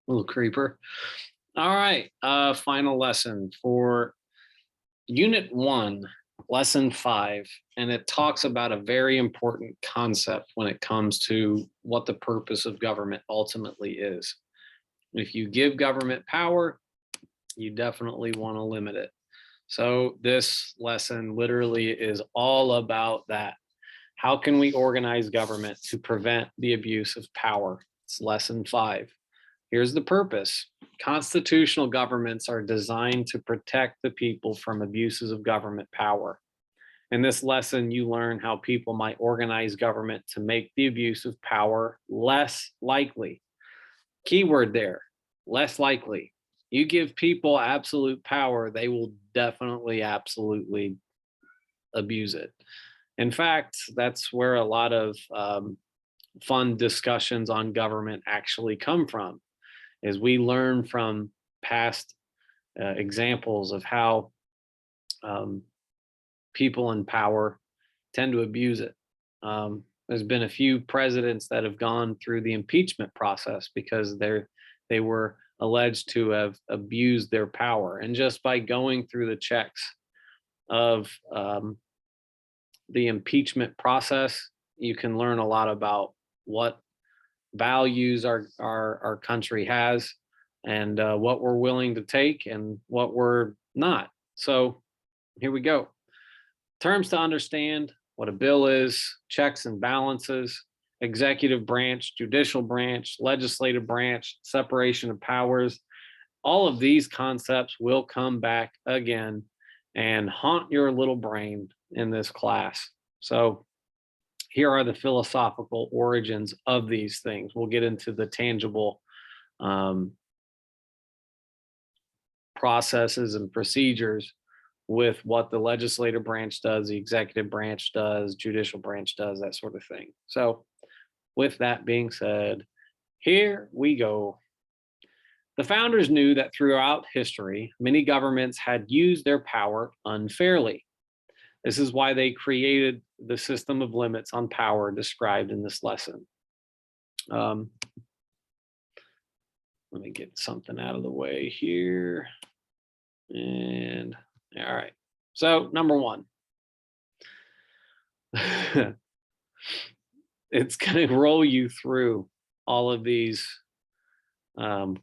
Little creeper. All right. Final lesson for Unit 1, Lesson 5. And it talks about a very important concept when it comes to what the purpose of government ultimately is. If you give government power, you definitely want to limit it. So this lesson literally is all about that. How can we organize government to prevent the abuse of power? It's lesson 5. Here's the purpose. Constitutional governments are designed to protect the people from abuses of government power. In this lesson, you learn how people might organize government to make the abuse of power less likely. Keyword there, less likely. You give people absolute power, they will definitely, absolutely abuse it. In fact, that's where a lot of fun discussions on government actually come from, is we learn from past examples of how people in power tend to abuse it. There's been a few presidents that have gone through the impeachment process because they were alleged to have abused their power, and just by going through the checks of the impeachment process, you can learn a lot about what values our country has, and what we're willing to take and what we're not. So here we go. Terms to understand: what a bill is, checks and balances, executive branch, judicial branch, legislative branch, separation of powers. All of these concepts will come back again and haunt your little brain in this class. So here are the philosophical origins of these things. We'll get into the tangible processes and procedures with what the legislative branch does, the executive branch does, judicial branch does, that sort of thing. So with that being said, here we go. The founders knew that throughout history, many governments had used their power unfairly. This is why they created the system of limits on power described in this lesson. Let me get something out of the way here. And all right. So number one, it's going to roll you through all of these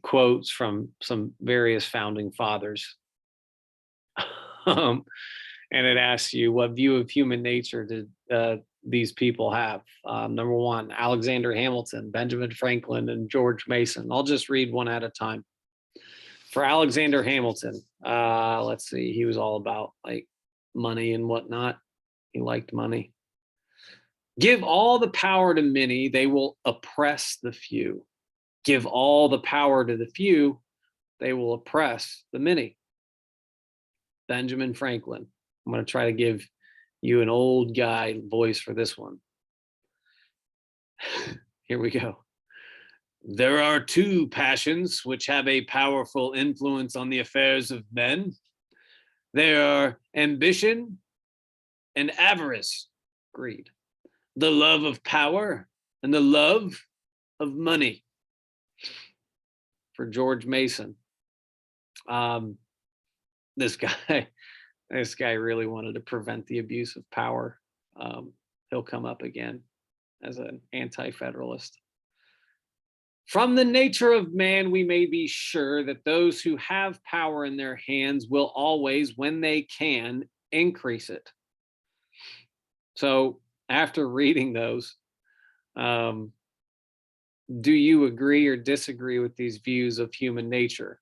quotes from some various founding fathers. And it asks you, what view of human nature did these people have? Number one, Alexander Hamilton, Benjamin Franklin, and George Mason. I'll just read one at a time. For Alexander Hamilton, let's see, he was all about like money and whatnot. He liked money. Give all the power to many, they will oppress the few. Give all the power to the few, they will oppress the many. Benjamin Franklin. I'm going to try to give you an old guy voice for this one. Here we go. There are two passions which have a powerful influence on the affairs of men. They are ambition and avarice, greed, the love of power and the love of money. For George Mason, this guy really wanted to prevent the abuse of power. He'll come up again as an anti-federalist. From the nature of man, we may be sure that those who have power in their hands will always, when they can, increase it. So after reading those, do you agree or disagree with these views of human nature?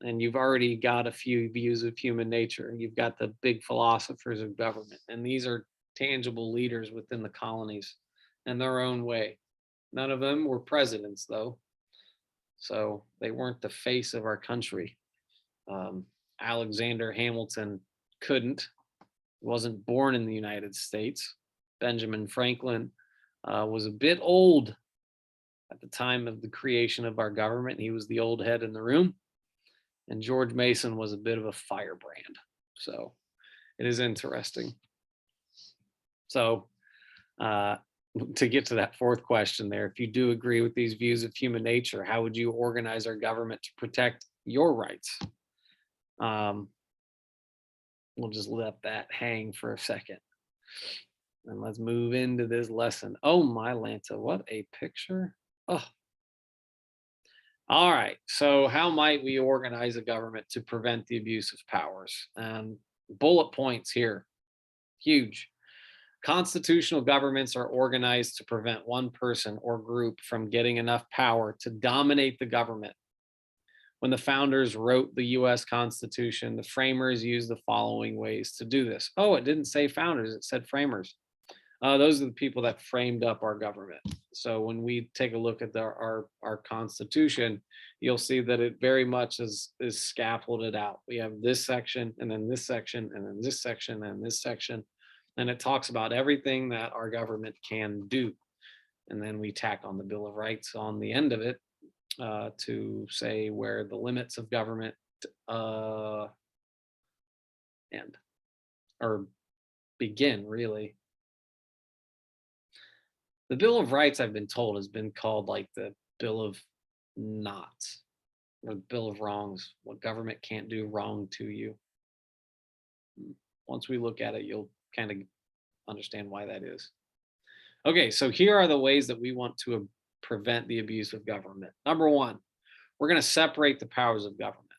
And you've already got a few views of human nature. You've got the big philosophers of government, and these are tangible leaders within the colonies in their own way. None of them were presidents, though, so they weren't the face of our country. Alexander Hamilton wasn't born in the United States. Benjamin Franklin was a bit old at the time of the creation of our government. He was the old head in the room. And George Mason was a bit of a firebrand. So it is interesting. So to get to that fourth question there, if you do agree with these views of human nature, how would you organize our government to protect your rights? Um, we'll just let that hang for a second. And let's move into this lesson. Oh my Lanta, what a picture. Oh, all right. So how might we organize a government to prevent the abuse of powers? Bullet points here, huge. Constitutional governments are organized to prevent one person or group from getting enough power to dominate the government. When the founders wrote the US Constitution, the framers used the following ways to do this. Oh, it didn't say founders, it said framers. Those are the people that framed up our government. So when we take a look at our Constitution, you'll see that it very much is scaffolded out. We have this section, and then this section, and then this section, and this section, and it talks about everything that our government can do. And then we tack on the Bill of Rights on the end of it to say where the limits of government end or begin, really. The Bill of Rights, I've been told, has been called like the Bill of Knots or the Bill of Wrongs, what government can't do wrong to you. Once we look at it, you'll kind of understand why that is. Okay, so here are the ways that we want to prevent the abuse of government. Number one, we're going to separate the powers of government.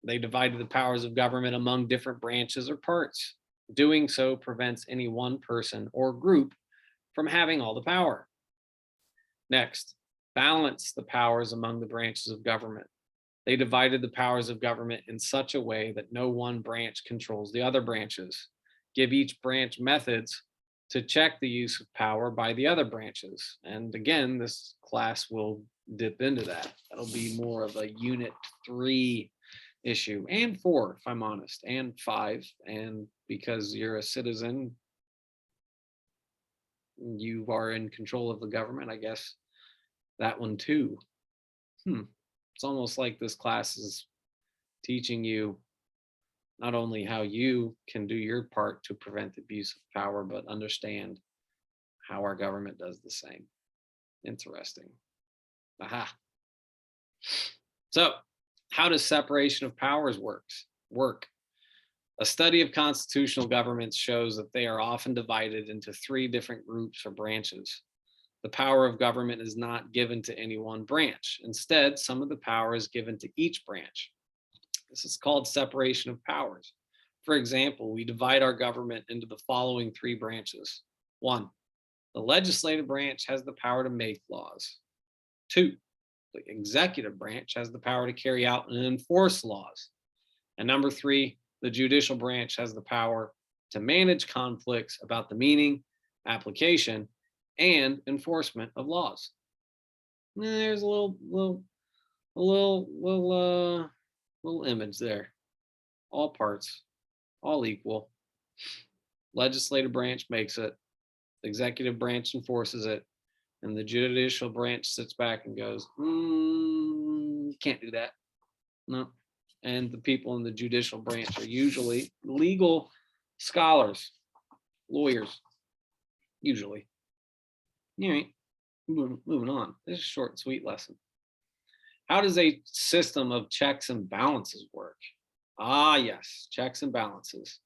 They divided the powers of government among different branches or parts. Doing so prevents any one person or group from having all the power. Next, balance the powers among the branches of government. They divided the powers of government in such a way that no one branch controls the other branches. Give each branch methods to check the use of power by the other branches. And again, this class will dip into that. That'll be more of a Unit 3 issue, and 4, if I'm honest, and 5. And because you're a citizen, you are in control of the government, I guess that one too. It's almost like this class is teaching you not only how you can do your part to prevent the abuse of power, but understand how our government does the same. Interesting. Aha. So, how does separation of powers work? A study of constitutional governments shows that they are often divided into 3 different groups or branches. The power of government is not given to any one branch. Instead, some of the power is given to each branch. This is called separation of powers. For example, we divide our government into the following 3 branches. 1, the legislative branch has the power to make laws. 2, the executive branch has the power to carry out and enforce laws. And number 3, the judicial branch has the power to manage conflicts about the meaning, application, and enforcement of laws. There's a little image there. All parts, all equal. Legislative branch makes it, the executive branch enforces it, and the judicial branch sits back and goes, can't do that. No. And the people in the judicial branch are usually legal scholars, lawyers, usually. All right, moving on. This is a short and sweet lesson. How does a system of checks and balances work? Ah, yes, checks and balances.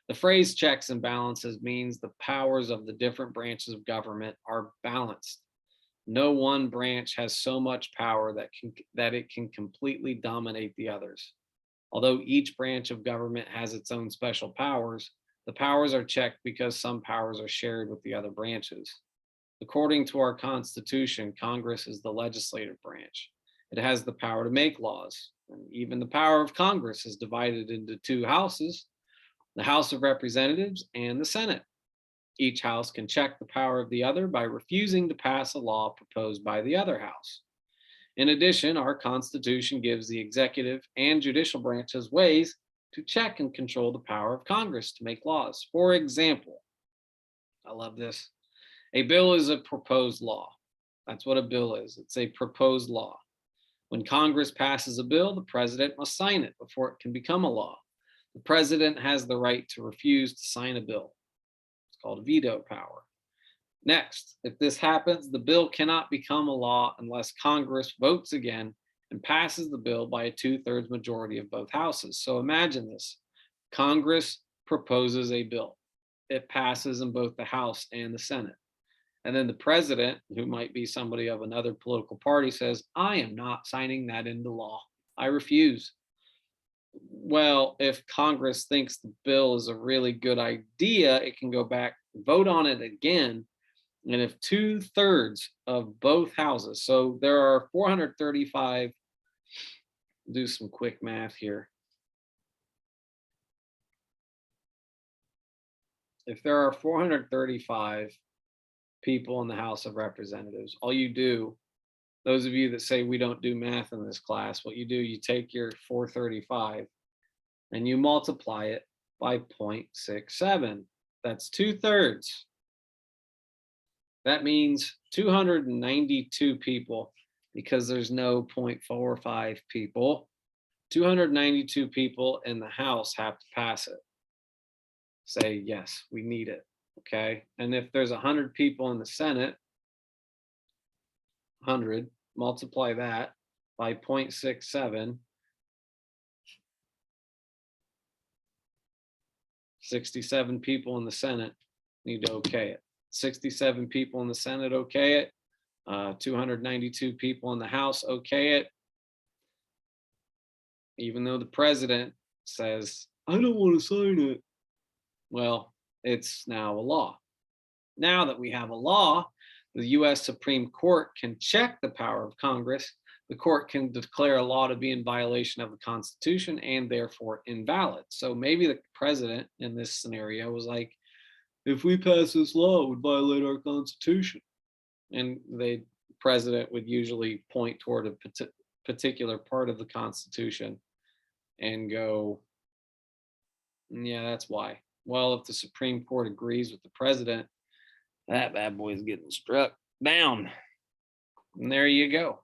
The phrase checks and balances means the powers of the different branches of government are balanced. No one branch has so much power that it can completely dominate the others. Although each branch of government has its own special powers, the powers are checked because some powers are shared with the other branches. According to our Constitution, Congress is the legislative branch. It has the power to make laws. And even the power of Congress is divided into 2 houses, the House of Representatives and the Senate. Each house can check the power of the other by refusing to pass a law proposed by the other house. In addition, our Constitution gives the executive and judicial branches ways to check and control the power of Congress to make laws. For example, I love this. A bill is a proposed law. That's what a bill is. It's a proposed law. When Congress passes a bill, the president must sign it before it can become a law. The president has the right to refuse to sign a bill. It's called veto power. Next, if this happens, the bill cannot become a law unless Congress votes again and passes the bill by a 2/3 majority of both houses. So imagine this. Congress proposes a bill. It passes in both the House and the Senate. And then the president, who might be somebody of another political party, says, I am not signing that into law. I refuse. Well, if Congress thinks the bill is a really good idea, it can go back, vote on it again. And if 2/3 of both houses, so there are 435, do some quick math here. If there are 435 people in the House of Representatives, all you do, those of you that say we don't do math in this class, what you do, you take your 435 and you multiply it by 0.67. That's 2/3. That means 292 people, because there's no 0.45 people. 292 people in the House have to pass it. Say, yes, we need it. Okay. And if there's 100 people in the Senate, 100, multiply that by 0.67, 67 people in the Senate need to okay it. 67 people in the Senate okay it. 292 people in the House okay it. Even though the president says, I don't want to sign it. Well, it's now a law. Now that we have a law, the US Supreme Court can check the power of Congress. The court can declare a law to be in violation of the Constitution and therefore invalid. So maybe the president in this scenario was like, if we pass this law, it would violate our Constitution. And the president would usually point toward a particular part of the Constitution and go, yeah, that's why. Well, if the Supreme Court agrees with the president, that bad boy is getting struck down. And there you go.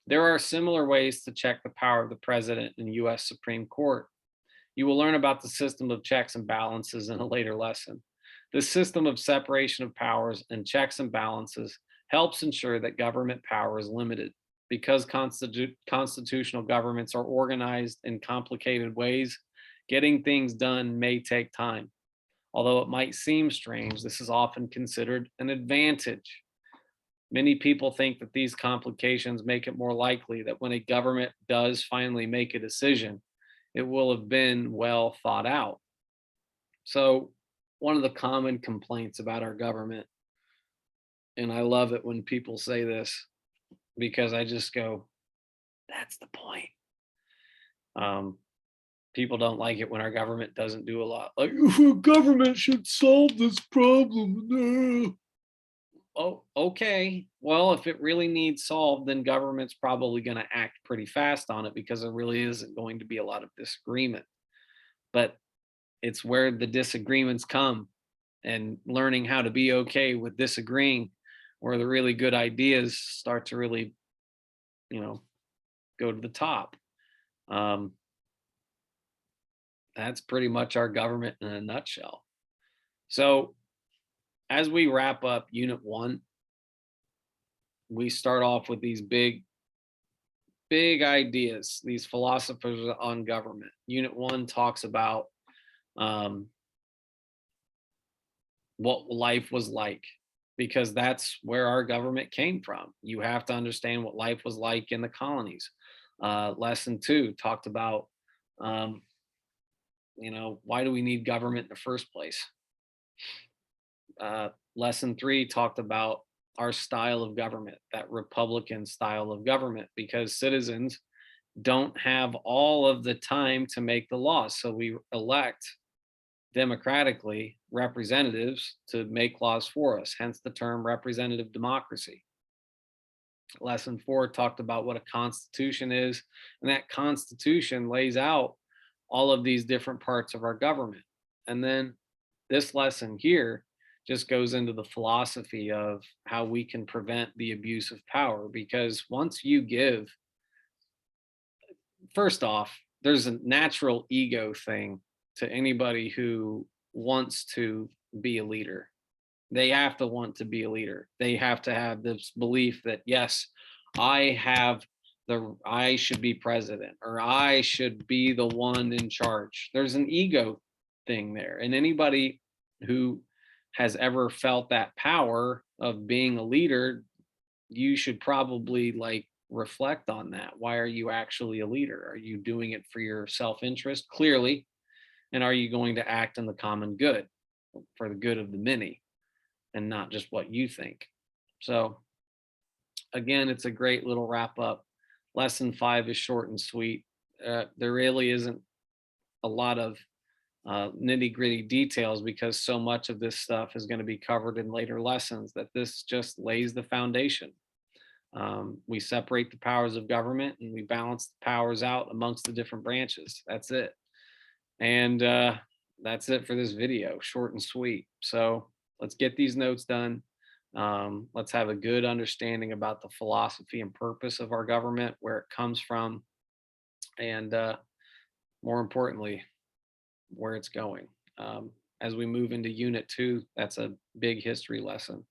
There are similar ways to check the power of the president in US Supreme Court. You will learn about the system of checks and balances in a later lesson. The system of separation of powers and checks and balances helps ensure that government power is limited. Because constitutional governments are organized in complicated ways, getting things done may take time. Although it might seem strange, this is often considered an advantage. Many people think that these complications make it more likely that when a government does finally make a decision, it will have been well thought out. So, one of the common complaints about our government, and I love it when people say this because I just go, that's the point. Um, People don't like it when our government doesn't do a lot. Like, government should solve this problem. No. Oh, okay. Well, if it really needs solved, then government's probably going to act pretty fast on it because there really isn't going to be a lot of disagreement. But it's where the disagreements come, and learning how to be okay with disagreeing, where the really good ideas start to really, you know, go to the top. Um, that's pretty much our government in a nutshell. So, as we wrap up Unit 1, we start off with these big ideas, these philosophers on government. Unit 1 talks about um, what life was like, because that's where our government came from. You have to understand what life was like in the colonies. Lesson 2 talked about, um, why do we need government in the first place? Lesson 3 talked about our style of government, that Republican style of government, because citizens don't have all of the time to make the laws. So we elect democratically representatives to make laws for us, hence the term representative democracy. Lesson 4 talked about what a constitution is, and that constitution lays out all of these different parts of our government. And then this lesson here just goes into the philosophy of how we can prevent the abuse of power, because once you give, first off, there's a natural ego thing to anybody who wants to be a leader. They have to want to be a leader. They have to have this belief that, yes, I should be president, or I should be the one in charge. There's an ego thing there. And anybody who has ever felt that power of being a leader, you should probably like reflect on that. Why are you actually a leader? Are you doing it for your self-interest? Clearly. And are you going to act in the common good, for the good of the many, and not just what you think? So again, it's a great little wrap up. Lesson 5 is short and sweet. There really isn't a lot of nitty gritty details, because so much of this stuff is going to be covered in later lessons, that this just lays the foundation. We separate the powers of government and we balance the powers out amongst the different branches. That's it. And that's it for this video, short and sweet. So let's get these notes done. Let's have a good understanding about the philosophy and purpose of our government, where it comes from, and more importantly, where it's going. As we move into Unit 2, that's a big history lesson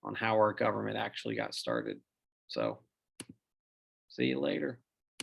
on how our government actually got started. So see you later.